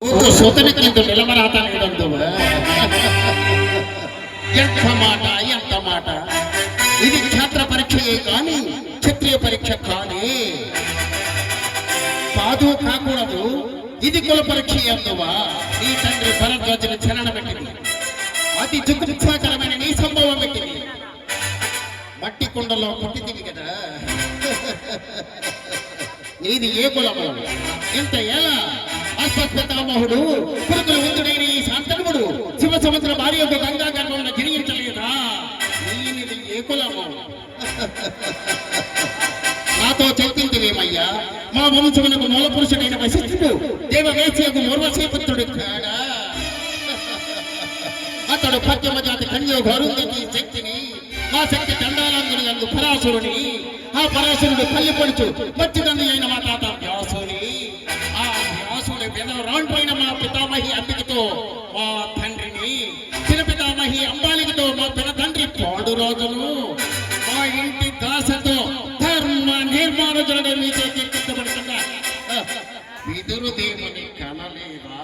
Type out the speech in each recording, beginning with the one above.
ಸೋತನಕ್ಕಿಂತ ನಿಲವರಾತನಿದಂತವ ఎంత మాట ఎంత మాట ఇది క్షేత్ర పరీక్షయే కానీ క్షత్రియ పరీక్ష కాదే కాదు కాకూడదు ఇది కుల పరీక్ష అందువా నీ తండ్రి భరద్వాజుని చలన పెట్టింది అతి దుఃఖకరమైన నీ సంభవం పెట్టింది మట్టి కుండలో పుట్టింది కదా నీది ఏ కులము ఇంత ఎలా అశ్వత్థామహుడు కురుకుల వంతుడైన ఈ శాంతనుడు శివ సముద్ర భార్య యొక్క గంగా గర్భంలో గిరిగించలేదా నీది ఏ కులము నాతో చెప్పిందివేమయ్యా మా వంశమునకు మూల పురుషుడైన వశిష్ఠుడు దేవవేశ్యకు మూర్వశీపుత్రుడు కాడా అతడు పద్యమ జాతి కన్యోగ అరుంధతి శక్తిని ఆ శక్తి చండాలంగుని అందు పరాశురుని ఆ పరాశురుడు కల్లి పొడుచు మచ్చిదండి అయిన మా తాత వ్యాసుని ఆ వ్యాసుడి రాండ్రైన మా పితామహి అంబికతో మా తండ్రిని చిన్న పితామహి అంబాలికతో మా పిన తండ్రి పాడురాజును మా ఇంటి దాసతో ధర్మ నిర్మాణుడు మీతో కీర్తించబడుతున్నా విదురుదేవుని కనలేదా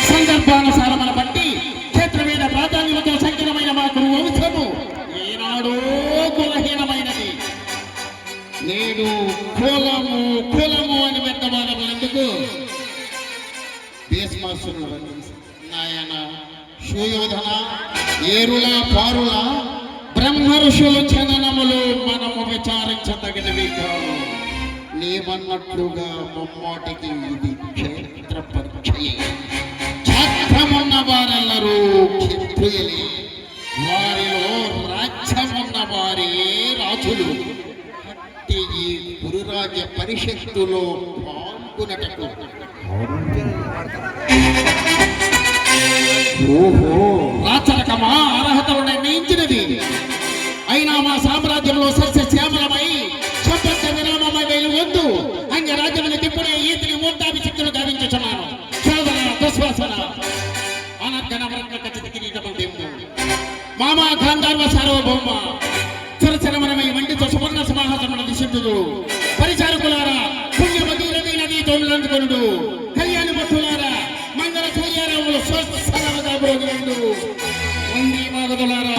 సందర్భానుసారమున బట్టి క్షేత్రమైన ప్రాధాన్యతతో సంకరమైన మా గురు వంశము ఈనాడు కులహీనమైనది నేడు కులము కులము అని పెద్దవాళ్ళకు భీష్మాసురుడు నాయన సుయోధన ఏరుల పారుల బ్రహ్మ ఋషులు చందనములు మనము విచారించదగినవి కాదు నీవన్నట్లుగా ముమ్మాటికి ఇది క్షేత్ర పరీక్షయే క్షేత్రమున్న వారెల్లరూ క్షత్రియులే వారిలో రాజ్యమున్న వారే రాజులు అట్టి ఈ గురురాజ్య పరిషత్తులో పాల్గొనటకు ఓహో రాచరకమా అర్హతలు నిర్ణయించినది అయినా మా సామ్రాజ్యంలో సస్యశ్యామలమై సంపత్త విరామమై వేలు వద్దు అంగ రాజ్యముని తిప్పుడే ఈతిని మూర్తాభిషక్తులు గావించుచున్నాను సోదర దుశ్వాసన అనర్గణ వరక ఖచ్చిత కిరీటము మామా గాంధార్వ సార్వభౌమ చరచరమరమై వంటితో సువర్ణ సమాహాసముల దిశిందుడు పరిచారకులారా పుణ్యమధురది నదీ తోములందుకొనుడు కళ్యాణ భక్తులారా మంగళ సూర్యారాములు స్వస్థలముగా బ్రోగినండు వంది మాగదులారా